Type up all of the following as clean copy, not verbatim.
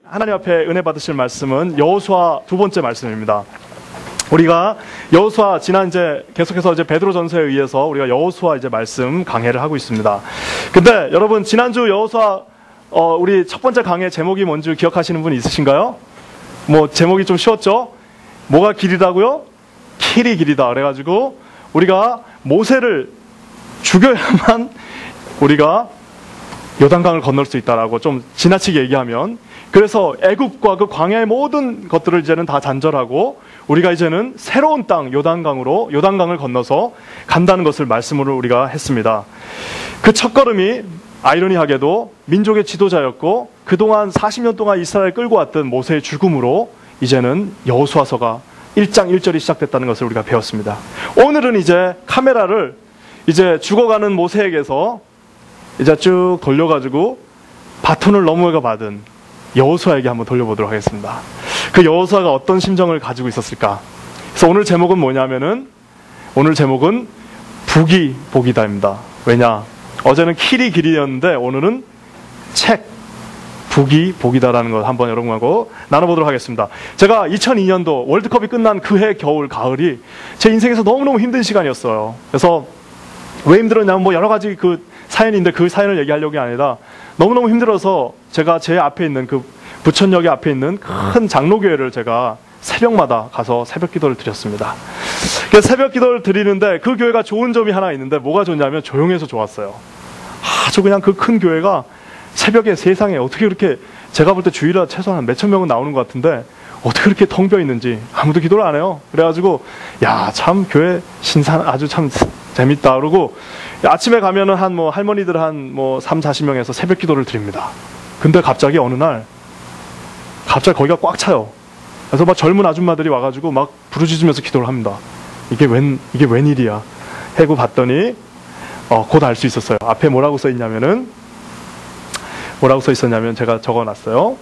하나님 앞에 은혜 받으실 말씀은 여호수아 두 번째 말씀입니다. 우리가 여호수아 계속해서 베드로전서에 의해서 우리가 여호수아 말씀 강해를 하고 있습니다. 근데 여러분 지난주 여호수아 우리 첫 번째 강의 제목이 뭔지 기억하시는 분 있으신가요? 뭐 제목이 좀 쉬웠죠? 뭐가 길이라고요? 킬이 길이다. 그래가지고 우리가 모세를 죽여야만 우리가 요단강을 건널 수 있다라고 좀 지나치게 얘기하면, 그래서 애굽과 그 광야의 모든 것들을 이제는 다 단절하고 우리가 이제는 새로운 땅 요단강을 건너서 간다는 것을 말씀으로 우리가 했습니다. 그 첫걸음이 아이러니하게도 민족의 지도자였고 그동안 40년 동안 이스라엘을 끌고 왔던 모세의 죽음으로 이제는 여호수아서가 1장 1절이 시작됐다는 것을 우리가 배웠습니다. 오늘은 이제 카메라를 죽어가는 모세에게서 이제 쭉 돌려가지고 바톤을 너무가 받은 여호수아에게 한번 돌려보도록 하겠습니다. 그 여호수아가 어떤 심정을 가지고 있었을까? 그래서 오늘 제목은 뭐냐면은, 오늘 제목은 북이 복이다입니다. 왜냐? 어제는 킬이 길이였는데 오늘은 북이 복이다라는 걸 한번 여러분하고 나눠보도록 하겠습니다. 제가 2002년도 월드컵이 끝난 그해 가을이 제 인생에서 너무너무 힘든 시간이었어요. 그래서 왜 힘들었냐면 뭐 여러 가지 그 사연인데 그 사연을 얘기하려고 아니라 너무너무 힘들어서 제가 제 앞에 있는 그 부천역에 앞에 있는 큰 장로교회를 제가 새벽마다 가서 새벽 기도를 드렸습니다. 그래서 새벽 기도를 드리는데 그 교회가 좋은 점이 하나 있는데, 뭐가 좋냐면 조용해서 좋았어요. 아주 그냥 그 큰 교회가 새벽에 세상에 어떻게 그렇게, 제가 볼 때 주일에 최소한 한 몇천 명은 나오는 것 같은데 어떻게 그렇게 텅 비어 있는지 아무도 기도를 안 해요. 그래가지고 야, 참 교회 신산 아주 참 재밌다. 그러고 아침에 가면은 할머니들 한 30-40명에서 새벽 기도를 드립니다. 근데 갑자기 어느 날 거기가 꽉 차요. 그래서 막 젊은 아줌마들이 와가지고 막 부르짖으면서 기도를 합니다. 이게 웬일이야 하고 봤더니 곧 알 수 있었어요. 앞에 뭐라고 써 있냐면은, 제가 적어놨어요.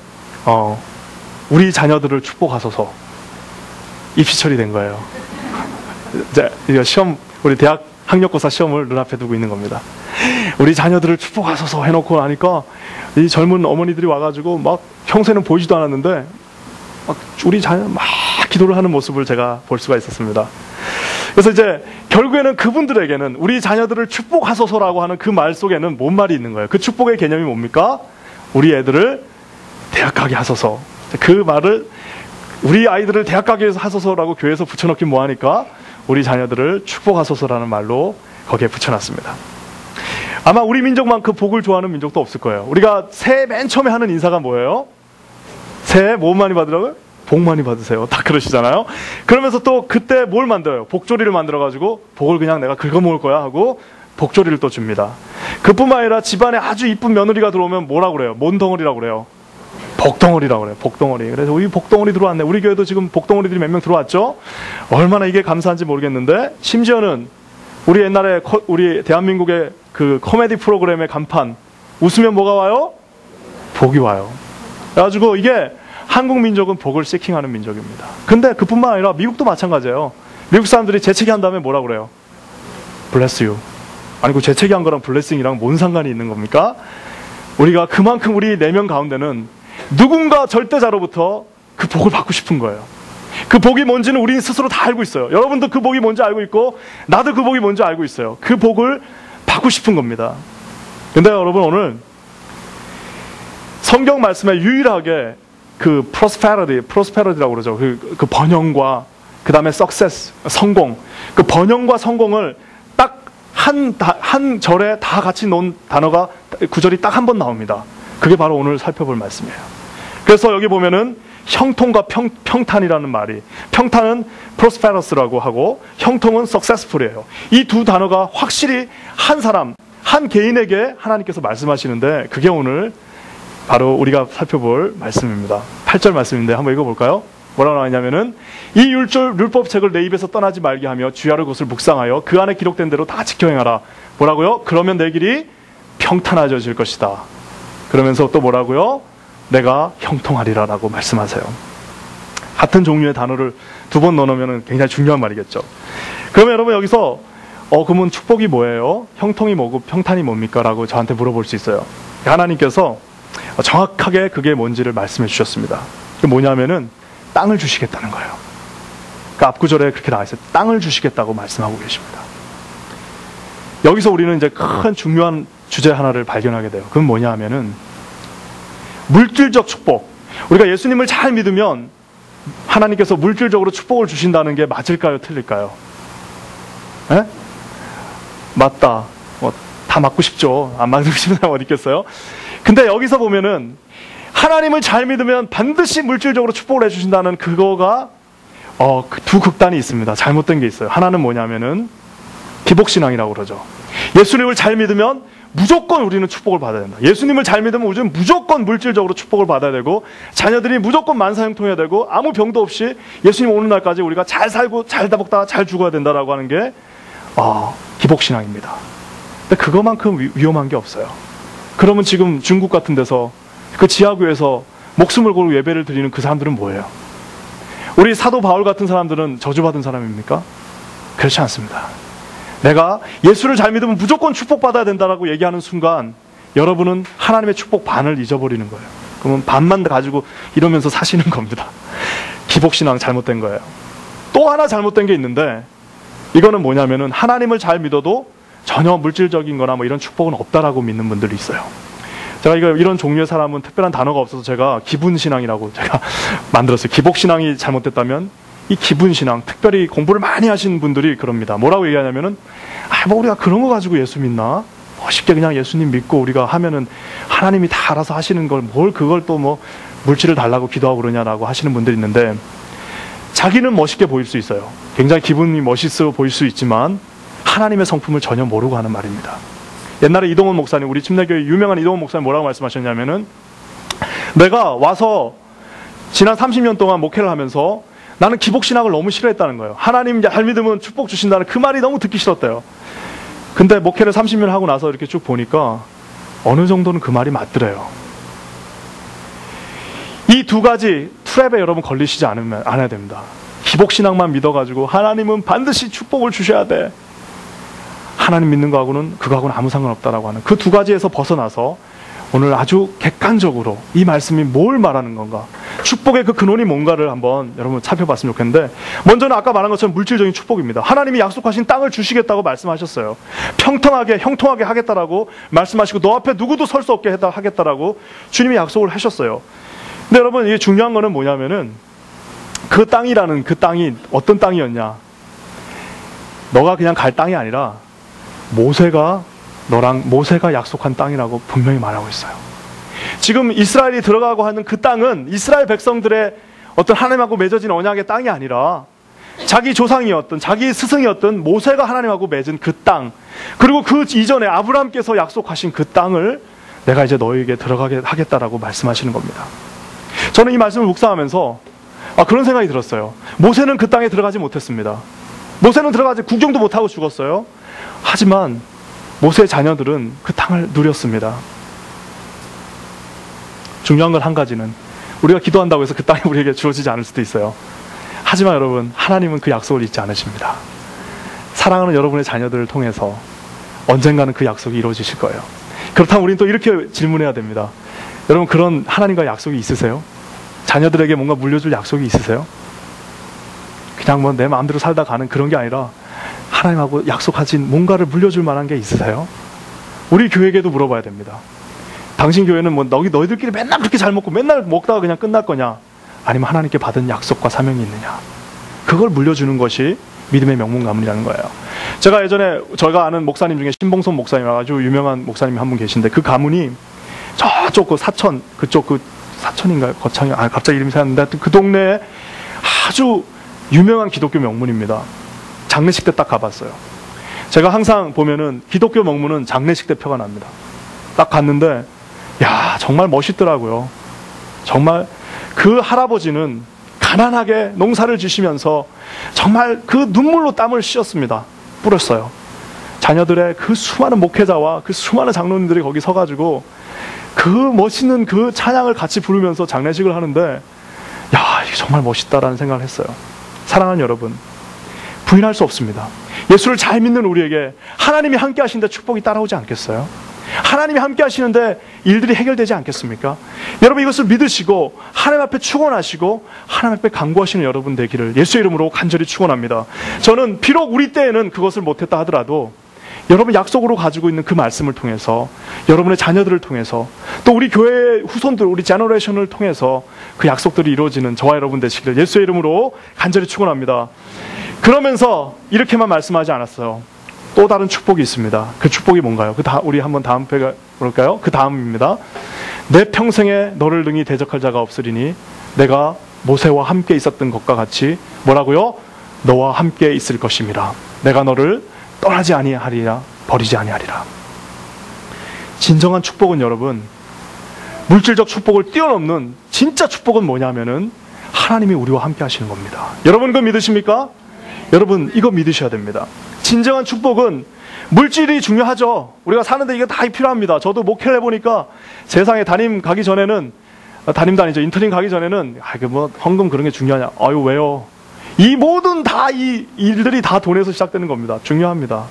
우리 자녀들을 축복하소서. 입시 처리된 거예요. 이제 이거 우리 대학 학력고사 시험을 눈앞에 두고 있는 겁니다. 우리 자녀들을 축복하소서 해놓고 나니까 이 젊은 어머니들이 와가지고 막 평소에는 보이지도 않았는데 막 우리 자녀 막 기도를 하는 모습을 제가 볼 수가 있었습니다. 그래서 이제 결국에는 그분들에게는 우리 자녀들을 축복하소서라고 하는 그 말 속에는 뭔 말이 있는 거예요? 그 축복의 개념이 뭡니까? 우리 애들을 대학 가게 하소서. 그 말을 우리 아이들을 대학 가게 하소서라고 교회에서 붙여넣긴 뭐하니까 우리 자녀들을 축복하소서라는 말로 거기에 붙여놨습니다. 아마 우리 민족만큼 복을 좋아하는 민족도 없을 거예요. 우리가 새해 맨 처음에 하는 인사가 뭐예요? 새해 뭐 많이 받으라고요? 복 많이 받으세요. 다 그러시잖아요. 그러면서 또 그때 뭘 만들어요? 복조리를 만들어가지고 복을 그냥 내가 긁어먹을 거야 하고 복조리를 또 줍니다. 그뿐만 아니라 집안에 아주 이쁜 며느리가 들어오면 뭐라고 그래요? 뭔 덩어리라고 그래요? 복덩어리라고 그래요. 복덩어리. 그래서 우리 복덩어리 들어왔네. 우리 교회도 지금 복덩어리들이 몇 명 들어왔죠? 얼마나 이게 감사한지 모르겠는데, 심지어는 우리 옛날에 우리 대한민국의 그 코미디 프로그램의 간판, 웃으면 뭐가 와요? 복이 와요. 그래가지고 이게 한국 민족은 복을 시킹하는 민족입니다. 근데 그뿐만 아니라 미국도 마찬가지예요. 미국 사람들이 재채기 한 다음에 뭐라고 그래요? Bless you. 아니 그 재채기 한 거랑 블레싱이랑 뭔 상관이 있는 겁니까? 우리가 그만큼 우리 4명 가운데는 누군가 절대자로부터 그 복을 받고 싶은 거예요. 그 복이 뭔지는 우리 스스로 다 알고 있어요. 여러분도 그 복이 뭔지 알고 있고 나도 그 복이 뭔지 알고 있어요. 그 복을 받고 싶은 겁니다. 근데 여러분, 오늘 성경 말씀에 유일하게 그 prosperity라고 그러죠. 그 번영과 그 다음에 success, 성공. 그 번영과 성공을 딱 한 절에 다 같이 놓은 단어가, 구절이 딱 한 번 나옵니다. 그게 바로 오늘 살펴볼 말씀이에요. 그래서 여기 보면은 형통과 평탄이라는 말이, 평탄은 prosperous라고 하고 형통은 successful이에요. 이 두 단어가 확실히 한 사람, 한 개인에게 하나님께서 말씀하시는데, 그게 오늘 바로 우리가 살펴볼 말씀입니다. 8절 말씀인데 한번 읽어볼까요? 뭐라고 나와있냐면은, 이 율법책을 내 입에서 떠나지 말게 하며 주야를 그것을 묵상하여 그 안에 기록된 대로 다 지켜 행하라. 뭐라고요? 그러면 내 길이 평탄해질 것이다. 그러면서 또 뭐라고요? 내가 형통하리라라고 말씀하세요. 같은 종류의 단어를 2번 넣어놓으면 굉장히 중요한 말이겠죠. 그러면 여러분 여기서 그러면 축복이 뭐예요? 형통이 뭐고 평탄이 뭡니까? 라고 저한테 물어볼 수 있어요. 하나님께서 정확하게 그게 뭔지를 말씀해 주셨습니다. 그게 뭐냐면은 땅을 주시겠다는 거예요. 그 앞구절에 그렇게 나와 있어요. 땅을 주시겠다고 말씀하고 계십니다. 여기서 우리는 이제 큰 중요한 주제 하나를 발견하게 돼요. 그건 뭐냐 하면은 물질적 축복. 우리가 예수님을 잘 믿으면 하나님께서 물질적으로 축복을 주신다는 게 맞을까요? 틀릴까요? 에? 맞다. 다 맞고 싶죠. 안 맞고 싶은 사람 어디 있겠어요? 근데 여기서 보면은 하나님을 잘 믿으면 반드시 물질적으로 축복을 해주신다는 그거가 그 두 극단이 있습니다. 잘못된 게 있어요. 하나는 뭐냐면은 기복신앙이라고 그러죠. 예수님을 잘 믿으면 무조건 우리는 축복을 받아야 된다. 예수님을 잘 믿으면 우리는 무조건 물질적으로 축복을 받아야 되고 자녀들이 무조건 만사형통해야 되고 아무 병도 없이 예수님 오는 날까지 우리가 잘 살고 잘 먹다가 잘 죽어야 된다라고 하는 게 기복신앙입니다. 근데 그거만큼 위험한 게 없어요. 그러면 지금 중국 같은 데서 그 지하교에서 목숨을 걸고 예배를 드리는 그 사람들은 뭐예요? 우리 사도 바울 같은 사람들은 저주받은 사람입니까? 그렇지 않습니다. 내가 예수를 잘 믿으면 무조건 축복받아야 된다라고 얘기하는 순간 여러분은 하나님의 축복 반을 잊어버리는 거예요. 그러면 반만 가지고 이러면서 사시는 겁니다. 기복신앙 잘못된 거예요. 또 하나 잘못된 게 있는데 이거는 뭐냐면은 하나님을 잘 믿어도 전혀 물질적인 거나 뭐 이런 축복은 없다라고 믿는 분들이 있어요. 제가 이런 종류의 사람은 특별한 단어가 없어서 제가 기분신앙이라고 제가 만들었어요. 기복신앙이 잘못됐다면 이 기분신앙, 특별히 공부를 많이 하신 분들이 그럽니다. 뭐라고 얘기하냐면은 우리가 그런 거 가지고 예수 믿나? 쉽게 그냥 예수님 믿고 우리가 하면은 하나님이 다 알아서 하시는 걸 뭘 그걸 또 뭐 물질을 달라고 기도하고 그러냐라고 하시는 분들이 있는데 자기는 멋있게 보일 수 있어요. 굉장히 기분이 멋있어 보일 수 있지만 하나님의 성품을 전혀 모르고 하는 말입니다. 옛날에 이동원 목사님, 우리 침례교회 유명한 이동원 목사님 뭐라고 말씀하셨냐면은 내가 와서 지난 30년 동안 목회를 하면서 나는 기복신앙을 너무 싫어했다는 거예요. 하나님 잘 믿으면 축복 주신다는 그 말이 너무 듣기 싫었대요. 근데 목회를 30년 하고 나서 이렇게 쭉 보니까 어느 정도는 그 말이 맞더래요. 이 두 가지 트랩에 여러분 걸리시지 않아야 됩니다. 기복신앙만 믿어가지고 하나님은 반드시 축복을 주셔야 돼. 하나님 믿는 거하고는 그거하고는 아무 상관없다라고 하는 그 두 가지에서 벗어나서 오늘 아주 객관적으로 이 말씀이 뭘 말하는 건가, 축복의 그 근원이 뭔가를 한번 여러분 살펴봤으면 좋겠는데, 먼저는 아까 말한 것처럼 물질적인 축복입니다. 하나님이 약속하신 땅을 주시겠다고 말씀하셨어요. 평통하게 형통하게 하겠다라고 말씀하시고 너 앞에 누구도 설 수 없게 하겠다라고 주님이 약속을 하셨어요. 근데 여러분 이게 중요한 거는 뭐냐면은 그 땅이라는 그 땅이 어떤 땅이었냐, 너가 그냥 갈 땅이 아니라 모세가 약속한 땅이라고 분명히 말하고 있어요. 지금 이스라엘이 들어가고 하는 그 땅은 이스라엘 백성들의 어떤 하나님하고 맺어진 언약의 땅이 아니라 자기 조상이었던, 자기 스승이었던 모세가 하나님하고 맺은 그 땅, 그리고 그 이전에 아브라함께서 약속하신 그 땅을 내가 이제 너에게 들어가게 하겠다라고 말씀하시는 겁니다. 저는 이 말씀을 묵상하면서 그런 생각이 들었어요. 모세는 그 땅에 들어가지 못했습니다. 모세는 들어가지 구경도 못하고 죽었어요. 하지만 모세의 자녀들은 그 땅을 누렸습니다. 중요한 건 한 가지는 우리가 기도한다고 해서 그 땅이 우리에게 주어지지 않을 수도 있어요. 하지만 여러분, 하나님은 그 약속을 잊지 않으십니다. 사랑하는 여러분의 자녀들을 통해서 언젠가는 그 약속이 이루어지실 거예요. 그렇다면 우리는 또 이렇게 질문해야 됩니다. 여러분, 그런 하나님과 약속이 있으세요? 자녀들에게 뭔가 물려줄 약속이 있으세요? 그냥 뭐 내 마음대로 살다 가는 그런 게 아니라 하나님하고 약속하신 뭔가를 물려줄 만한 게 있으세요? 우리 교회에게도 물어봐야 됩니다. 당신 교회는 뭐 너희들끼리 맨날 그렇게 잘 먹고 맨날 먹다가 그냥 끝날 거냐? 아니면 하나님께 받은 약속과 사명이 있느냐? 그걸 물려주는 것이 믿음의 명문 가문이라는 거예요. 제가 예전에 저희가 아는 목사님 중에 신봉선 목사님, 아주 유명한 목사님이 한 분 계신데 그 가문이 저쪽 그 사천, 그쪽 그 사천인가요? 거창이, 갑자기 이름이 생각났는데 그 동네에 아주 유명한 기독교 명문입니다. 장례식 때 딱 가봤어요. 제가 항상 보면은 기독교 명문은 장례식 때 표가 납니다. 딱 갔는데 야, 정말 멋있더라고요. 정말 그 할아버지는 가난하게 농사를 지시면서 정말 그 눈물로 땀을 씻었습니다. 뿌렸어요. 자녀들의 그 수많은 목회자와 그 수많은 장로님들이 거기 서가지고 그 멋있는 그 찬양을 같이 부르면서 장례식을 하는데 야, 이게 정말 멋있다라는 생각을 했어요. 사랑하는 여러분, 부인할 수 없습니다. 예수를 잘 믿는 우리에게 하나님이 함께 하신데 축복이 따라오지 않겠어요? 하나님이 함께 하시는데 일들이 해결되지 않겠습니까? 여러분 이것을 믿으시고 하나님 앞에 축원하시고 하나님 앞에 간구하시는 여러분 되기를 예수의 이름으로 간절히 축원합니다. 저는 비록 우리 때에는 그것을 못했다 하더라도 여러분 약속으로 가지고 있는 그 말씀을 통해서 여러분의 자녀들을 통해서 또 우리 교회의 후손들, 우리 제너레이션을 통해서 그 약속들이 이루어지는 저와 여러분 되시기를 예수의 이름으로 간절히 축원합니다. 그러면서 이렇게만 말씀하지 않았어요. 또 다른 축복이 있습니다. 그 축복이 뭔가요? 우리 한번 다음 회가 볼까요? 그 다음입니다. 내 평생에 너를 능히 대적할 자가 없으리니 내가 모세와 함께 있었던 것과 같이 뭐라고요? 너와 함께 있을 것임이라. 내가 너를 떠나지 아니하리라, 버리지 아니하리라. 진정한 축복은 여러분, 물질적 축복을 뛰어넘는 진짜 축복은 뭐냐면은 하나님이 우리와 함께 하시는 겁니다. 여러분 그거 믿으십니까? 여러분 이거 믿으셔야 됩니다. 진정한 축복은 물질이 중요하죠. 우리가 사는데 이거 다 필요합니다. 저도 목회를 해보니까 세상에 담임 가기 전에는 담임도 아니죠. 인터닝 가기 전에는 헌금 그런 게 중요하냐? 아유 왜요? 이 모든 이 일들이 다 돈에서 시작되는 겁니다. 중요합니다.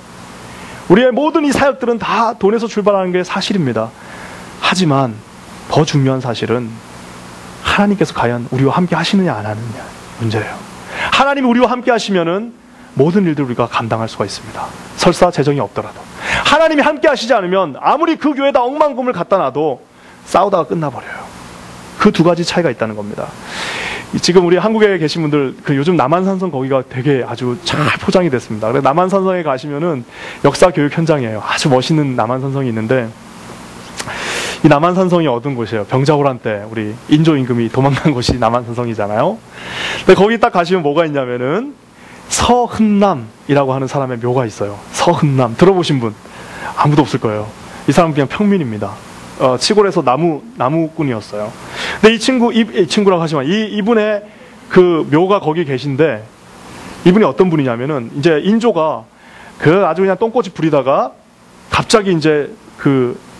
우리의 모든 이 사역들은 다 돈에서 출발하는 게 사실입니다. 하지만 더 중요한 사실은 하나님께서 과연 우리와 함께 하시느냐 안 하느냐 문제예요. 하나님이 우리와 함께 하시면은 모든 일들을 우리가 감당할 수가 있습니다. 설사 재정이 없더라도. 하나님이 함께 하시지 않으면 아무리 그 교회에다 억만금을 갖다 놔도 싸우다가 끝나버려요. 그 두 가지 차이가 있다는 겁니다. 지금 우리 한국에 계신 분들 요즘 남한산성 거기가 되게 아주 잘 포장이 됐습니다. 그래서 남한산성에 가시면은 역사 교육 현장이에요. 아주 멋있는 남한산성이 있는데 이 남한산성이 어떤 곳이에요? 병자호란 때 우리 인조 임금이 도망간 곳이 남한산성이잖아요. 근데 거기 딱 가시면 뭐가 있냐면은 서흠남이라고 하는 사람의 묘가 있어요. 서흠남 들어보신 분 아무도 없을 거예요. 이 사람은 그냥 평민입니다. 시골에서 나무꾼이었어요. 근데 이 친구라고 하지만 이분의 그 묘가 거기 계신데 이분이 어떤 분이냐면은 이제 인조가 아주 그냥 똥꼬치 부리다가 갑자기 이제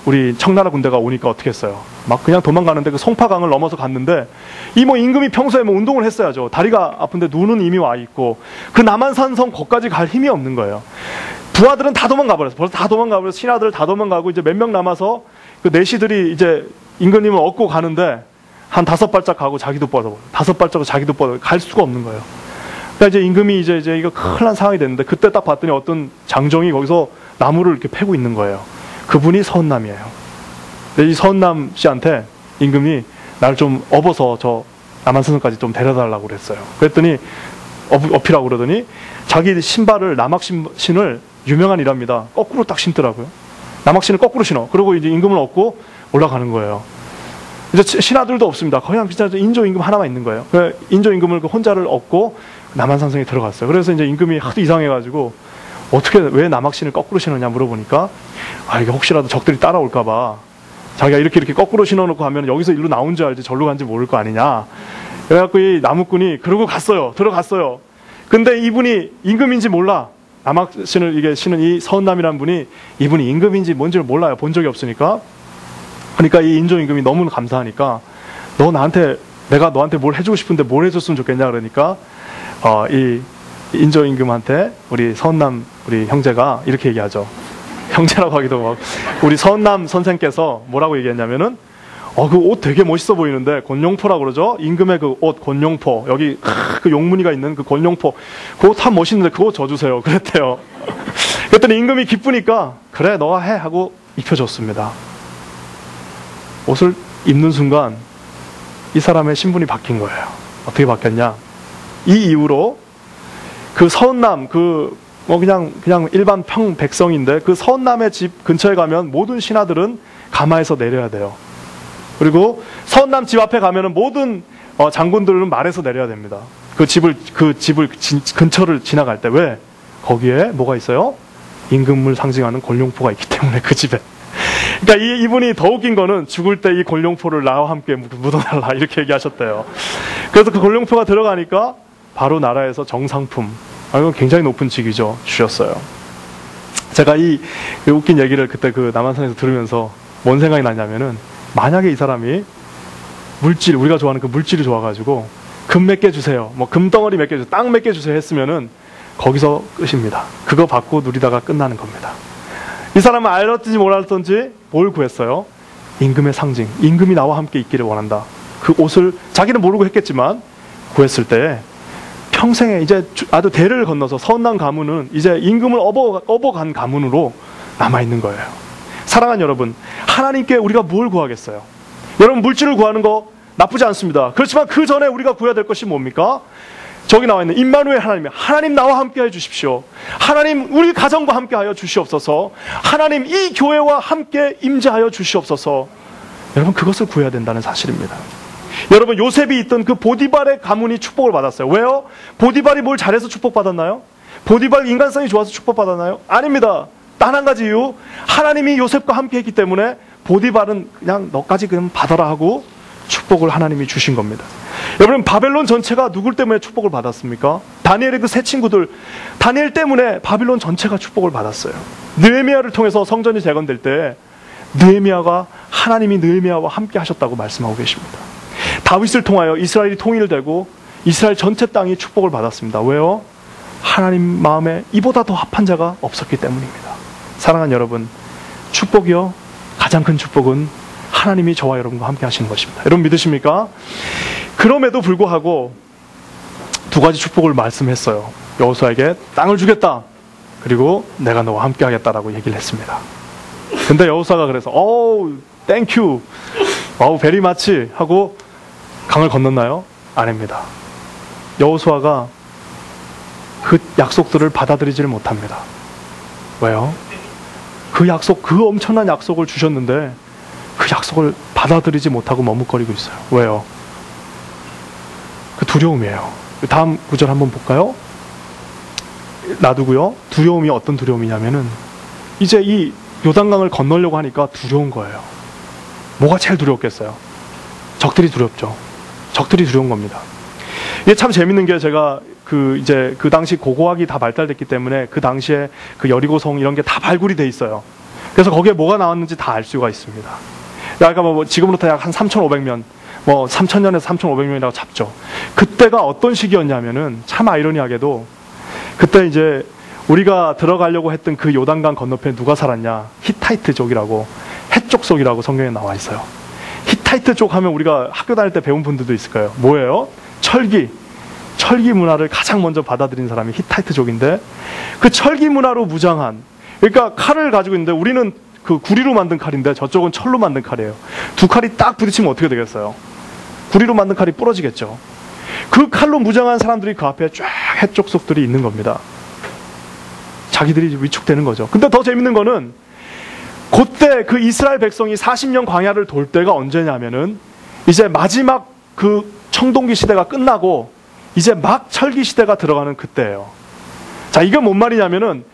우리 청나라 군대가 오니까 어떻게 했어요? 막 그냥 도망가는데 그 송파강을 넘어서 갔는데 임금이 평소에 운동을 했어야죠. 다리가 아픈데 눈은 이미 와 있고 그 남한산성 거기까지 갈 힘이 없는 거예요. 부하들은 다 도망가 버렸어. 벌써 다 도망가 버려서 신하들 다 도망가고 이제 몇 명 남아서 그 내시들이 이제 임금님을 얻고 가는데 한 5발짝 가고 자기도 뻗어. 5발짝 자기도 뻗어. 갈 수가 없는 거예요. 그러니까 이제 임금이 이제 이거 큰일 난 상황이 됐는데 그때 딱 봤더니 어떤 장정이 거기서 나무를 이렇게 패고 있는 거예요. 그분이 서훈남이에요. 근데 이 서훈남 씨한테 임금이 나를 좀 업어서 저 남한산성까지 좀 데려달라고 그랬어요. 그랬더니 업히라고 그러더니 자기 신발을 남학신을 유명한 일합니다. 거꾸로 딱 신더라고요. 남학신을 거꾸로 신어. 그리고 이제 임금을 얻고 올라가는 거예요. 이제 신하들도 없습니다. 그냥 진짜 인조 임금 하나만 있는 거예요. 인조 임금을 혼자를 얻고 남한산성에 들어갔어요. 그래서 이제 임금이 하도 이상해가지고 어떻게 왜 남학신을 거꾸로 신었냐 물어보니까 이게 혹시라도 적들이 따라올까봐 자기가 이렇게 거꾸로 신어놓고 하면 여기서 일로 나온 줄 알지 절로 간지 모를 거 아니냐. 그래갖고 이 나무꾼이 그러고 갔어요. 들어갔어요. 근데 이분이 임금인지 몰라. 남학신을 이게 신은 이 서훈남이라는 분이 이분이 임금인지 뭔지를 몰라요. 본 적이 없으니까. 그러니까 이 인조 임금이 너무 감사하니까 내가 너한테 뭘 해주고 싶은데 뭘 해줬으면 좋겠냐 그러니까 이 인조 임금한테 우리 서훈남 우리 형제가 이렇게 얘기하죠. 형제라고 하기도 막 우리 서훈남 선생께서 뭐라고 얘기했냐면은 그 옷 되게 멋있어 보이는데 곤룡포라고 그러죠. 임금의 그 옷 곤룡포 여기 그 용무늬가 있는 그 곤룡포 그 옷 참 멋있는데 그거 줘주세요. 그랬대요. 그랬더니 임금이 기쁘니까 그래 너가 해 하고 입혀줬습니다. 옷을 입는 순간 이 사람의 신분이 바뀐 거예요. 어떻게 바뀌었냐? 이 이후로 그 서훈남 그냥 일반 백성인데 그 서훈남의 집 근처에 가면 모든 신하들은 가마에서 내려야 돼요. 그리고 서훈남 집 앞에 가면은 모든 장군들은 말에서 내려야 됩니다. 그 집을 근처를 지나갈 때 왜? 거기에 뭐가 있어요? 임금을 상징하는 곤룡포가 있기 때문에 그 집에. 그러니까 이분이 더 웃긴 거는 죽을 때 이 곤룡포를 나와 함께 묻어달라 이렇게 얘기하셨대요. 그래서 그 곤룡포가 들어가니까 바로 나라에서 정상품, 이건 굉장히 높은 직위죠. 주셨어요. 제가 이 웃긴 얘기를 그때 그 남한산에서 들으면서 뭔 생각이 나냐면은 만약에 이 사람이 우리가 좋아하는 그 물질이 좋아가지고 금 몇 개 주세요. 뭐 금덩어리 몇 개 주세요. 땅 몇 개 주세요 했으면은 거기서 끝입니다. 그거 받고 누리다가 끝나는 겁니다. 이 사람은 알았든지 몰랐든지 뭘 구했어요? 임금의 상징, 임금이 나와 함께 있기를 원한다. 그 옷을 자기는 모르고 했겠지만 구했을 때 평생에 이제 아주 대를 건너서 서운난 가문은 이제 임금을 업어간 가문으로 남아있는 거예요. 사랑하는 여러분, 하나님께 우리가 뭘 구하겠어요? 여러분, 물질을 구하는 거 나쁘지 않습니다. 그렇지만 그 전에 우리가 구해야 될 것이 뭡니까? 저기 나와 있는 임마누엘 하나님, 하나님 나와 함께 해 주십시오. 하나님 우리 가정과 함께 하여 주시옵소서. 하나님 이 교회와 함께 임재하여 주시옵소서. 여러분, 그것을 구해야 된다는 사실입니다. 여러분, 요셉이 있던 그 보디발의 가문이 축복을 받았어요. 왜요? 보디발이 뭘 잘해서 축복받았나요? 보디발 인간성이 좋아서 축복받았나요? 아닙니다. 단 한 가지 이유, 하나님이 요셉과 함께 했기 때문에 보디발은 그냥 너까지 그냥 받아라 하고 축복을 하나님이 주신 겁니다. 여러분, 바벨론 전체가 누굴 때문에 축복을 받았습니까? 다니엘의 그 세 친구들, 다니엘 때문에 바빌론 전체가 축복을 받았어요. 느헤미야를 통해서 성전이 재건될 때 느헤미야가, 하나님이 느헤미야와 함께 하셨다고 말씀하고 계십니다. 다윗을 통하여 이스라엘이 통일되고 이스라엘 전체 땅이 축복을 받았습니다. 왜요? 하나님 마음에 이보다 더 합한 자가 없었기 때문입니다. 사랑하는 여러분, 축복이요, 가장 큰 축복은 하나님이 저와 여러분과 함께 하시는 것입니다. 여러분 믿으십니까? 그럼에도 불구하고 두 가지 축복을 말씀했어요. 여호수아에게 땅을 주겠다, 그리고 내가 너와 함께 하겠다라고 얘기를 했습니다. 근데 여호수아가 그래서 땡큐, 베리 마치 하고 강을 건넜나요? 아닙니다. 여호수아가 그 약속들을 받아들이지를 못합니다. 왜요? 그 약속, 그 엄청난 약속을 주셨는데 그 약속을 받아들이지 못하고 머뭇거리고 있어요. 왜요? 그 두려움이에요. 다음 구절 한번 볼까요? 놔두고요. 두려움이 어떤 두려움이냐면은 이제 이 요단강을 건너려고 하니까 두려운 거예요. 뭐가 제일 두렵겠어요? 적들이 두렵죠. 적들이 두려운 겁니다. 이게 참 재밌는 게, 제가 그 당시 고고학이 다 발달됐기 때문에 그 당시에 그 여리고성 이런 게 다 발굴이 돼 있어요. 그래서 거기에 뭐가 나왔는지 다 알 수가 있습니다. 그러니까 지금으로부터 약 한 3,500년, 3,000년에서 3,500년이라고 잡죠. 그때가 어떤 시기였냐면은 참 아이러니하게도 그때 이제 우리가 들어가려고 했던 그 요단강 건너편에 누가 살았냐? 히타이트족이라고, 헷족속이라고 성경에 나와 있어요. 히타이트족 하면 우리가 학교 다닐 때 배운 분들도 있을 거예요. 뭐예요? 철기 문화를 가장 먼저 받아들인 사람이 히타이트족인데, 그 철기 문화로 무장한, 그러니까 칼을 가지고 있는데 우리는 그 구리로 만든 칼인데 저쪽은 철로 만든 칼이에요. 두 칼이 딱 부딪히면 어떻게 되겠어요? 구리로 만든 칼이 부러지겠죠. 그 칼로 무장한 사람들이 그 앞에 쫙 헷족속들이 있는 겁니다. 자기들이 위축되는 거죠. 근데 더 재밌는 거는 그때 그 이스라엘 백성이 40년 광야를 돌 때가 언제냐면은 이제 마지막 그 청동기 시대가 끝나고 이제 막 철기 시대가 들어가는 그때예요. 자, 이게 뭔 말이냐면은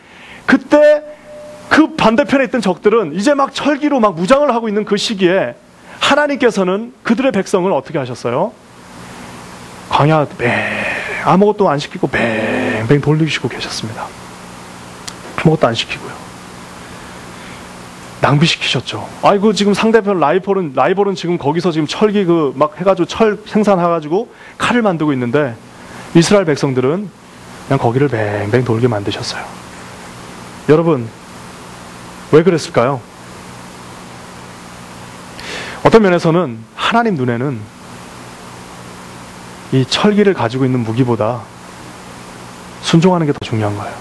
그때 그 반대편에 있던 적들은 이제 막 철기로 막 무장을 하고 있는 그 시기에 하나님께서는 그들의 백성을 어떻게 하셨어요? 광야 아무것도 안 시키고 뱅뱅 돌리시고 계셨습니다. 아무것도 안 시키고요. 낭비시키셨죠. 아이고, 지금 상대편 라이벌은 지금 거기서 지금 철기 막 해가지고 철 생산해가지고 칼을 만들고 있는데 이스라엘 백성들은 그냥 거기를 뱅뱅 돌게 만드셨어요. 여러분, 왜 그랬을까요? 어떤 면에서는 하나님 눈에는 이 철기를 가지고 있는 무기보다 순종하는 게 더 중요한 거예요.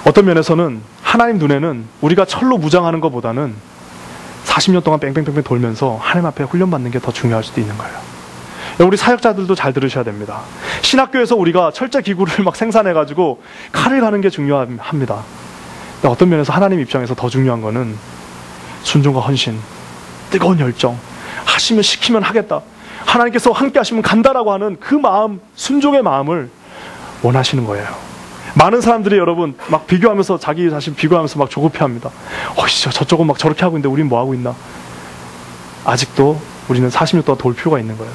어떤 면에서는 하나님 눈에는 우리가 철로 무장하는 것보다는 40년 동안 뺑뺑뺑뺑 돌면서 하나님 앞에 훈련받는 게 더 중요할 수도 있는 거예요. 우리 사역자들도 잘 들으셔야 됩니다. 신학교에서 우리가 철제 기구를 막 생산해가지고 칼을 가는 게 중요합니다. 근데 어떤 면에서 하나님 입장에서 더 중요한 거는 순종과 헌신, 뜨거운 열정, 하시면 시키면 하겠다, 하나님께서 함께 하시면 간다라고 하는 그 마음, 순종의 마음을 원하시는 거예요. 많은 사람들이 여러분 막 비교하면서, 자기 자신 비교하면서 막 조급해합니다. 저쪽은 막 저렇게 하고 있는데 우린 뭐 하고 있나? 아직도 우리는 40년 동안 돌 필요가 있는 거예요.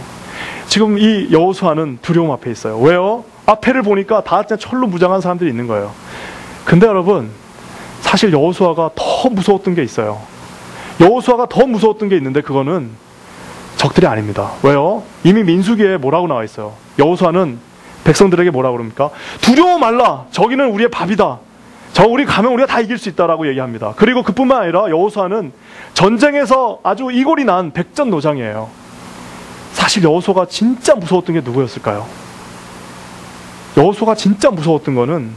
지금 이 여호수아는 두려움 앞에 있어요. 왜요? 앞에를 보니까 다 철로 무장한 사람들이 있는 거예요. 근데 여러분, 사실 여호수아가 더 무서웠던 게 있어요. 여호수아가 더 무서웠던 게 있는데 그거는 적들이 아닙니다. 왜요? 이미 민수기에 뭐라고 나와 있어요. 여호수아는 백성들에게 뭐라고 그럽니까? 두려워 말라. 저기는 우리의 밥이다. 우리 가면 우리가 다 이길 수 있다라고 얘기합니다. 그리고 그뿐만 아니라 여호수아는 전쟁에서 아주 이골이 난 백전노장이에요. 사실 여호수아가 진짜 무서웠던 게 누구였을까요? 여호수아가 진짜 무서웠던 거는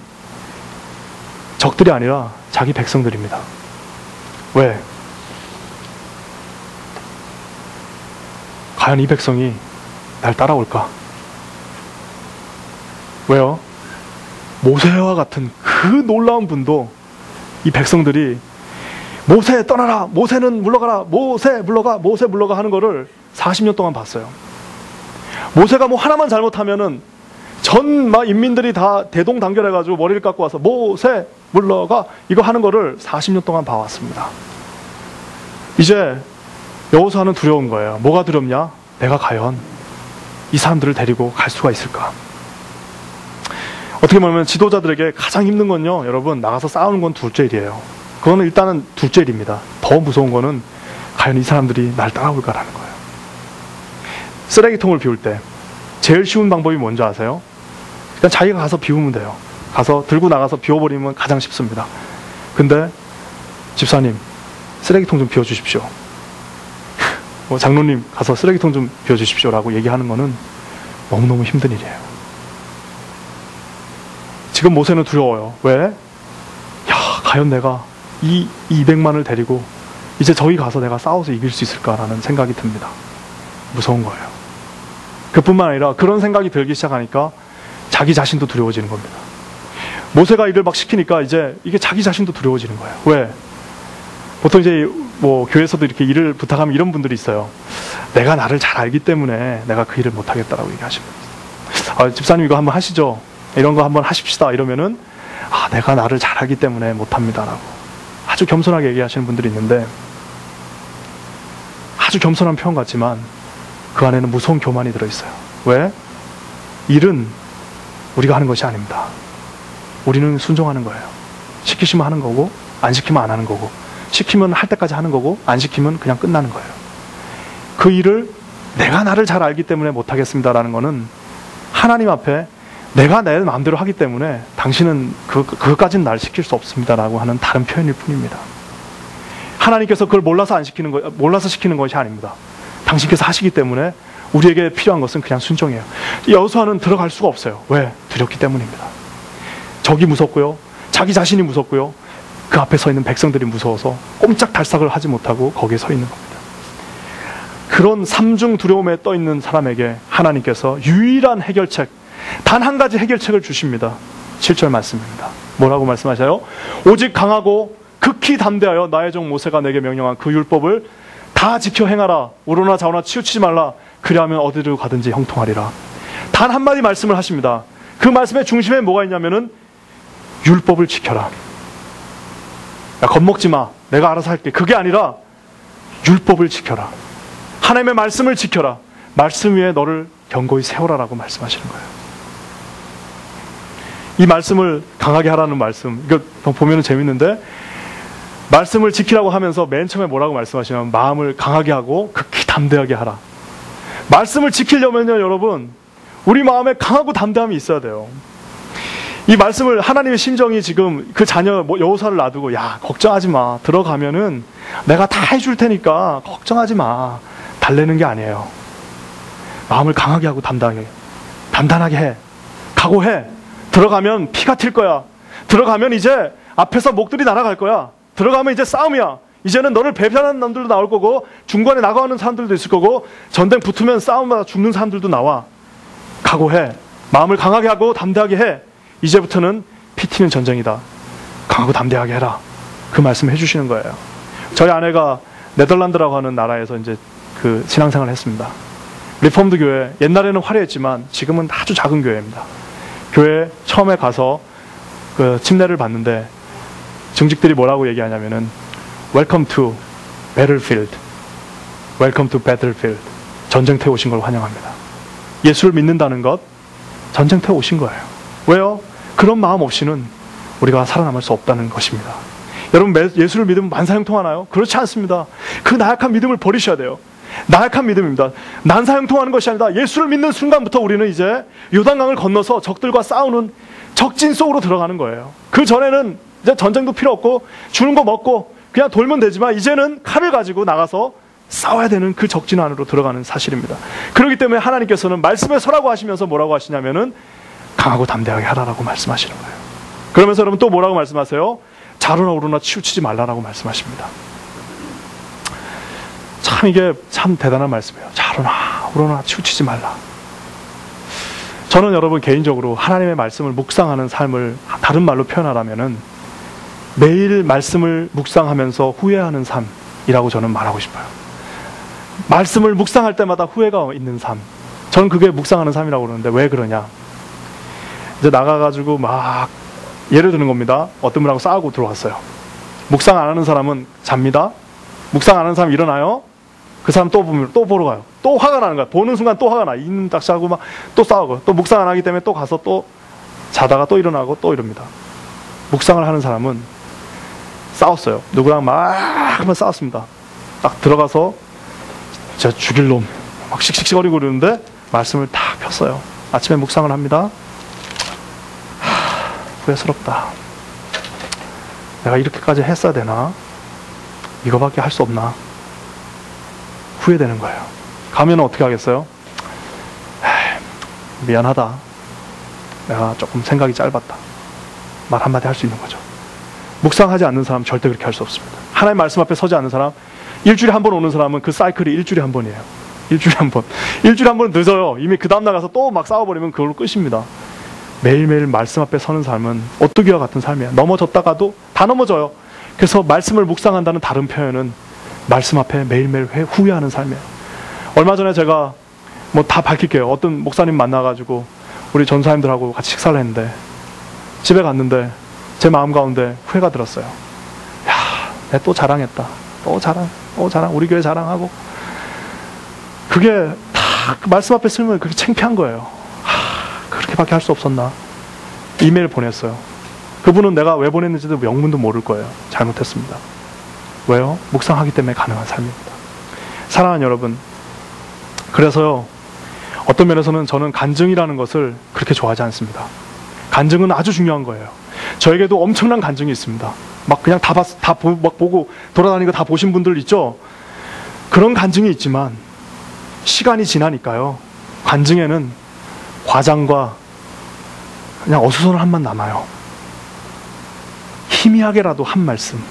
적들이 아니라 자기 백성들입니다. 왜? 과연 이 백성이 날 따라올까? 왜요? 모세와 같은 그 놀라운 분도 이 백성들이 모세 떠나라, 모세는 물러가라, 모세 물러가, 모세 물러가 하는 거를 40년 동안 봤어요. 모세가 뭐 하나만 잘못하면은 전 막 인민들이 다 대동단결해가지고 머리를 깎고 와서 모세 물러가 이거 하는 거를 40년 동안 봐왔습니다. 이제 여호수아는 두려운 거예요. 뭐가 두렵냐? 내가 과연 이 사람들을 데리고 갈 수가 있을까? 어떻게 보면 지도자들에게 가장 힘든 건요, 여러분, 나가서 싸우는 건 둘째 일이에요. 그거는 일단은 둘째 일입니다. 더 무서운 거는 과연 이 사람들이 날 따라올까라는 거예요. 쓰레기통을 비울 때 제일 쉬운 방법이 뭔지 아세요? 그냥 자기가 가서 비우면 돼요. 가서 들고 나가서 비워버리면 가장 쉽습니다. 근데 집사님, 쓰레기통 좀 비워주십시오. 장로님, 가서 쓰레기통 좀 비워주십시오 라고 얘기하는 거는 너무너무 힘든 일이에요. 지금 모세는 두려워요. 왜? 야, 과연 내가 이 200만을 데리고 이제 저기 가서 내가 싸워서 이길 수 있을까라는 생각이 듭니다. 무서운 거예요. 그뿐만 아니라 그런 생각이 들기 시작하니까 자기 자신도 두려워지는 겁니다. 모세가 일을 막 시키니까 이제 이게 자기 자신도 두려워지는 거예요. 왜? 보통 이제 뭐 교회에서도 이렇게 일을 부탁하면 이런 분들이 있어요. 내가 나를 잘 알기 때문에 내가 그 일을 못하겠다라고 얘기하시는 분이 집사님 이거 한번 하시죠. 이런 거 한번 하십시다. 이러면은 내가 나를 잘 알기 때문에 못합니다라고 아주 겸손하게 얘기하시는 분들이 있는데, 아주 겸손한 표현 같지만 그 안에는 무서운 교만이 들어있어요. 왜? 일은 우리가 하는 것이 아닙니다. 우리는 순종하는 거예요. 시키시면 하는 거고 안 시키면 안 하는 거고, 시키면 할 때까지 하는 거고 안 시키면 그냥 끝나는 거예요. 그 일을 내가 나를 잘 알기 때문에 못하겠습니다라는 거는 하나님 앞에 내가 내 마음대로 하기 때문에 당신은 그것까지는 날 시킬 수 없습니다라고 하는 다른 표현일 뿐입니다. 하나님께서 그걸 몰라서 시키는 것이 아닙니다. 당신께서 하시기 때문에 우리에게 필요한 것은 그냥 순종이에요. 여호수아는 들어갈 수가 없어요. 왜? 두렵기 때문입니다. 적이 무섭고요, 자기 자신이 무섭고요, 그 앞에 서 있는 백성들이 무서워서 꼼짝달싹을 하지 못하고 거기에 서 있는 겁니다. 그런 삼중 두려움에 떠 있는 사람에게 하나님께서 유일한 해결책, 단 한 가지 해결책을 주십니다. 7절 말씀입니다. 뭐라고 말씀하셔요? 오직 강하고 극히 담대하여 나의 종 모세가 내게 명령한 그 율법을 다 지켜 행하라. 우로나 좌우나 치우치지 말라. 그리하면 어디로 가든지 형통하리라. 단 한마디 말씀을 하십니다. 그 말씀의 중심에 뭐가 있냐면은 율법을 지켜라. 야, 겁먹지 마. 내가 알아서 할게. 그게 아니라 율법을 지켜라. 하나님의 말씀을 지켜라. 말씀 위에 너를 견고히 세우라라고 말씀하시는 거예요. 이 말씀을 강하게 하라는 말씀, 이거 보면은 재밌는데, 말씀을 지키라고 하면서 맨 처음에 뭐라고 말씀하시냐면 마음을 강하게 하고 극히 담대하게 하라. 말씀을 지키려면요, 여러분, 우리 마음에 강하고 담대함이 있어야 돼요. 이 말씀을, 하나님의 심정이 지금 그 자녀 여호수아를 놔두고, 야, 걱정하지 마. 들어가면은 내가 다 해줄 테니까 걱정하지 마. 달래는 게 아니에요. 마음을 강하게 하고 단단하게 해. 각오해. 들어가면 피가 튈 거야. 들어가면 이제 앞에서 목들이 날아갈 거야. 들어가면 이제 싸움이야. 이제는 너를 배반하는 놈들도 나올 거고, 중간에 나가는 사람들도 있을 거고, 전쟁 붙으면 싸움마다 죽는 사람들도 나와. 각오해. 마음을 강하게 하고 담대하게 해. 이제부터는 피 튀는 전쟁이다. 강하고 담대하게 해라. 그 말씀을 해주시는 거예요. 저희 아내가 네덜란드라고 하는 나라에서 이제 그 신앙생활을 했습니다. 리폼드 교회, 옛날에는 화려했지만 지금은 아주 작은 교회입니다. 교회 처음에 가서 그 침례를 받는데 증직들이 뭐라고 얘기하냐면은 Welcome to battlefield. Welcome to battlefield. 전쟁터에 오신 걸 환영합니다. 예수를 믿는다는 것, 전쟁터에 오신 거예요. 왜요? 그런 마음 없이는 우리가 살아남을 수 없다는 것입니다. 여러분, 예수를 믿으면 만사형통하나요? 그렇지 않습니다. 그 나약한 믿음을 버리셔야 돼요. 나약한 믿음입니다. 난사형통하는 것이 아니라 예수를 믿는 순간부터 우리는 이제 요단강을 건너서 적들과 싸우는 적진 속으로 들어가는 거예요. 그 전에는 이제 전쟁도 필요 없고 주는 거 먹고 그냥 돌면 되지만 이제는 칼을 가지고 나가서 싸워야 되는 그 적진 안으로 들어가는 사실입니다. 그렇기 때문에 하나님께서는 말씀에 서라고 하시면서 뭐라고 하시냐면은 강하고 담대하게 하라라고 말씀하시는 거예요. 그러면서 여러분 또 뭐라고 말씀하세요? 자로나 우로나 치우치지 말라라고 말씀하십니다. 참 이게 참 대단한 말씀이에요. 자로나 우로나 치우치지 말라. 저는 여러분 개인적으로 하나님의 말씀을 묵상하는 삶을 다른 말로 표현하라면은 매일 말씀을 묵상하면서 후회하는 삶이라고 저는 말하고 싶어요. 말씀을 묵상할 때마다 후회가 있는 삶. 저는 그게 묵상하는 삶이라고 그러는데 왜 그러냐? 이제 나가가지고 막 예를 드는 겁니다. 어떤 분하고 싸우고 들어왔어요. 묵상 안 하는 사람은 잡니다. 묵상 안 하는 사람 일어나요. 그 사람 또 보면 또 보러 가요. 또 화가 나는 거야. 보는 순간 또 화가 나. 이는 딱 자고 막 또 싸우고 또 묵상 안 하기 때문에 또 가서 또 자다가 또 일어나고 또 이럽니다. 묵상을 하는 사람은 싸웠어요. 누구랑 막 한번 싸웠습니다. 딱 들어가서 진짜 죽일 놈 막 씩씩거리고 그러는데 말씀을 다 폈어요. 아침에 묵상을 합니다. 후회스럽다. 내가 이렇게까지 했어야 되나? 이거밖에 할 수 없나? 후회되는 거예요. 가면 어떻게 하겠어요? 미안하다. 내가 조금 생각이 짧았다. 말 한마디 할 수 있는 거죠. 묵상하지 않는 사람 절대 그렇게 할 수 없습니다. 하나님 말씀 앞에 서지 않는 사람, 일주일에 한 번 오는 사람은 그 사이클이 일주일에 한 번이에요. 일주일에 한 번. 일주일에 한 번은 늦어요. 이미 그 다음 나가서 또 막 싸워버리면 그걸로 끝입니다. 매일매일 말씀 앞에 서는 삶은 오뚜기와 같은 삶이에요. 넘어졌다가도 다 넘어져요. 그래서 말씀을 묵상한다는 다른 표현은 말씀 앞에 매일매일 후회하는 삶이에요. 얼마 전에 제가 뭐 다 밝힐게요. 어떤 목사님 만나가지고 우리 전사님들하고 같이 식사를 했는데 집에 갔는데 제 마음 가운데 후회가 들었어요. 야, 내가 또 자랑했다. 또 자랑, 우리 교회 자랑하고. 그게 다 그 말씀 앞에 쓰면 그게 창피한 거예요. 그렇게밖에 할 수 없었나? 이메일 보냈어요. 그분은 내가 왜 보냈는지도 명분도 모를 거예요. 잘못했습니다. 왜요? 묵상하기 때문에 가능한 삶입니다. 사랑하는 여러분, 그래서요, 어떤 면에서는 저는 간증이라는 것을 그렇게 좋아하지 않습니다. 간증은 아주 중요한 거예요. 저에게도 엄청난 간증이 있습니다. 막 그냥 막 보고 돌아다니는 거 다 보신 분들 있죠? 그런 간증이 있지만 시간이 지나니까요, 간증에는 과장과 그냥 어수선함만 남아요. 희미하게라도 한 말씀,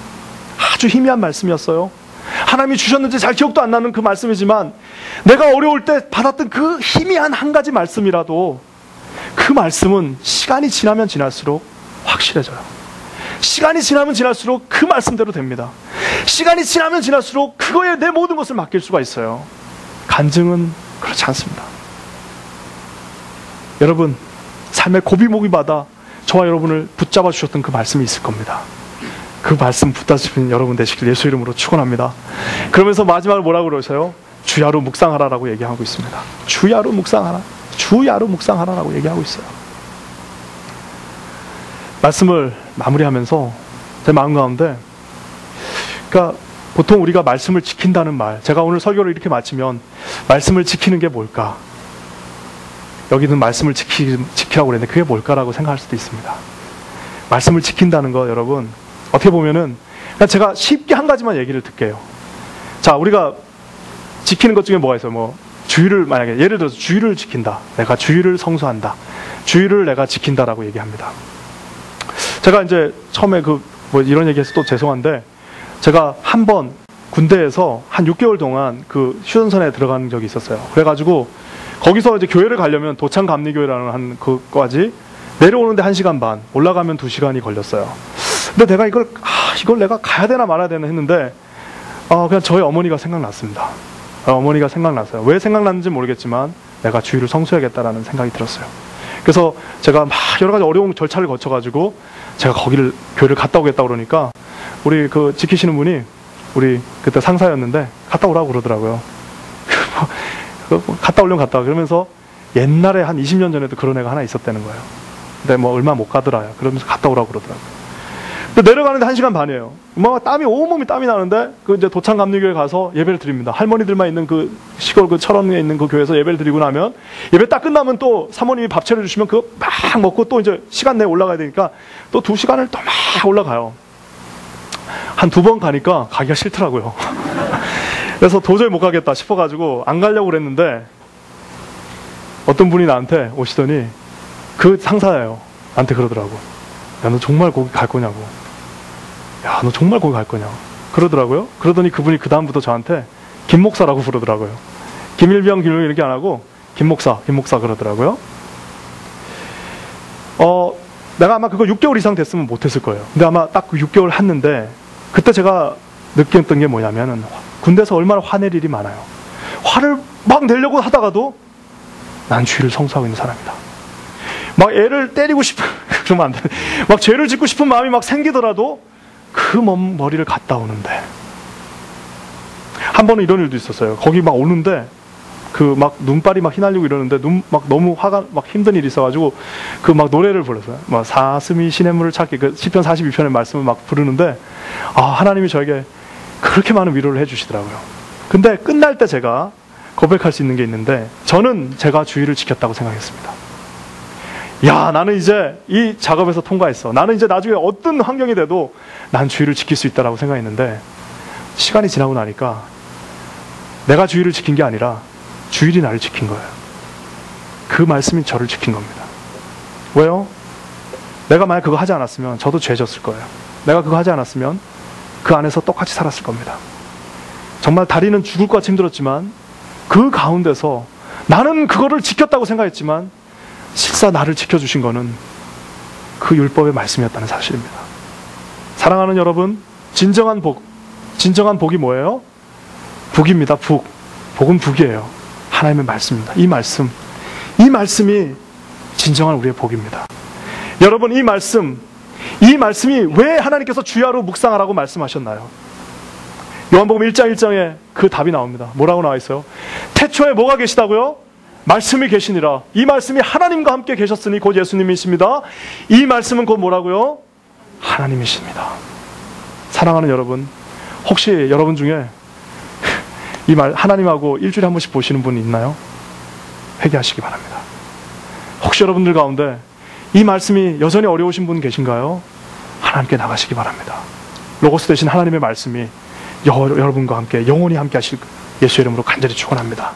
아주 희미한 말씀이었어요. 하나님이 주셨는지 잘 기억도 안 나는 그 말씀이지만 내가 어려울 때 받았던 그 희미한 한 가지 말씀이라도 그 말씀은 시간이 지나면 지날수록 확실해져요. 시간이 지나면 지날수록 그 말씀대로 됩니다. 시간이 지나면 지날수록 그거에 내 모든 것을 맡길 수가 있어요. 간증은 그렇지 않습니다. 여러분, 삶의 고비목이마다 저와 여러분을 붙잡아 주셨던 그 말씀이 있을 겁니다. 그 말씀 붙잡으신 여러분 되시길 예수 이름으로 축원합니다. 그러면서 마지막으로 뭐라고 그러세요? 주야로 묵상하라라고 얘기하고 있습니다. 주야로 묵상하라. 주야로 묵상하라라고 얘기하고 있어요. 말씀을 마무리하면서 제 마음 가운데, 그러니까 보통 우리가 말씀을 지킨다는 말, 제가 오늘 설교를 이렇게 마치면 말씀을 지키는 게 뭘까? 여기는 말씀을 지키라고 그랬는데 그게 뭘까라고 생각할 수도 있습니다. 말씀을 지킨다는 거 여러분, 어떻게 보면은 제가 쉽게 한 가지만 얘기를 드릴게요. 자, 우리가 지키는 것 중에 뭐가 있어요? 뭐 주일을, 만약에 예를 들어서 주일을 지킨다. 내가 주일을 성수한다. 주일을 내가 지킨다라고 얘기합니다. 제가 이제 처음에 뭐 이런 얘기해서 또 죄송한데, 제가 한 번 군대에서 한 6개월 동안 그 휴전선에 들어간 적이 있었어요. 그래가지고 거기서 이제 교회를 가려면 도창감리교회라는 한 그까지 내려오는데 1시간 반, 올라가면 2시간이 걸렸어요. 근데 내가 이걸 내가 가야 되나 말아야 되나 했는데, 그냥 저희 어머니가 생각났습니다. 어머니가 생각났어요. 왜 생각났는지 모르겠지만 내가 주일을 성수해야겠다라는 생각이 들었어요. 그래서 제가 막 여러 가지 어려운 절차를 거쳐가지고 제가 교회를 갔다 오겠다 그러니까 우리 그 지키시는 분이, 우리 그때 상사였는데 갔다 오라고 그러더라고요. 갔다 오려면 갔다 와. 그러면서 옛날에 한 20년 전에도 그런 애가 하나 있었다는 거예요. 근데 뭐 얼마 못 가더라요. 그러면서 갔다 오라고 그러더라고요. 근데 내려가는데 1시간 반이에요. 막 땀이, 온몸이 땀이 나는데, 그 이제 도창감리교회 가서 예배를 드립니다. 할머니들만 있는 그 시골 그 철원에 있는 그 교회에서 예배를 드리고 나면, 예배 딱 끝나면 또 사모님이 밥 차려주시면 그거 막 먹고 또 이제 시간 내에 올라가야 되니까 또 2시간을 또 막 올라가요. 한 2번 가니까 가기가 싫더라고요. 그래서 도저히 못 가겠다 싶어가지고 안 가려고 그랬는데, 어떤 분이 나한테 오시더니, 그 상사예요. 나한테 그러더라고. 야, 너 정말 거기 갈 거냐고. 야, 너 정말 거기 갈 거냐. 그러더라고요. 그러더니 그분이 그 다음부터 저한테 김 목사라고 부르더라고요. 김일병, 김일병 이렇게 안 하고 김 목사 그러더라고요. 내가 아마 그거 6개월 이상 됐으면 못했을 거예요. 근데 아마 딱 그 6개월 했는데, 그때 제가 느꼈던 게 뭐냐면은, 군대에서 얼마나 화낼 일이 많아요. 화를 막 내려고 하다가도 난 주의를 성수하고 있는 사람이다. 막 애를 때리고 싶은, 그러면 안 돼. 막 죄를 짓고 싶은 마음이 막 생기더라도 그 먼 머리를 갔다 오는데. 한 번은 이런 일도 있었어요. 거기 막 오는데, 그 막 눈발이 막 휘날리고 이러는데, 막 너무 화가, 막 힘든 일이 있어가지고, 그 막 노래를 불렀어요. 막 사슴이 시냇물을 찾기, 그 시편 42편의 말씀을 막 부르는데, 하나님이 저에게 그렇게 많은 위로를 해주시더라고요. 근데 끝날 때 제가 고백할 수 있는 게 있는데, 저는 제가 주의를 지켰다고 생각했습니다. 야, 나는 이제 이 작업에서 통과했어. 나는 이제 나중에 어떤 환경이 돼도 난 주의를 지킬 수 있다라고 생각했는데, 시간이 지나고 나니까 내가 주의를 지킨 게 아니라 주일이 나를 지킨 거예요. 그 말씀이 저를 지킨 겁니다. 왜요? 내가 만약 그거 하지 않았으면 저도 죄졌을 거예요. 내가 그거 하지 않았으면 그 안에서 똑같이 살았을 겁니다. 정말 다리는 죽을 것 같이 힘들었지만, 그 가운데서 나는 그거를 지켰다고 생각했지만 실사 나를 지켜주신 거는 그 율법의 말씀이었다는 사실입니다. 사랑하는 여러분, 진정한 복이 뭐예요? 북입니다. 복은 북이에요. 하나님의 말씀입니다. 이 말씀이 진정한 우리의 복입니다. 여러분, 이 말씀이 왜 하나님께서 주야로 묵상하라고 말씀하셨나요? 요한복음 1장 1장에 그 답이 나옵니다. 뭐라고 나와 있어요? 태초에 뭐가 계시다고요? 말씀이 계시니라. 이 말씀이 하나님과 함께 계셨으니 곧 예수님이십니다. 이 말씀은 곧 뭐라고요? 하나님이십니다. 사랑하는 여러분, 혹시 여러분 중에 이 말 하나님하고 일주일에 한 번씩 보시는 분 있나요? 회개하시기 바랍니다. 혹시 여러분들 가운데 이 말씀이 여전히 어려우신 분 계신가요? 하나님께 나가시기 바랍니다. 로고스 대신 하나님의 말씀이 여러분과 함께 영원히 함께 하실 예수의 이름으로 간절히 축원합니다.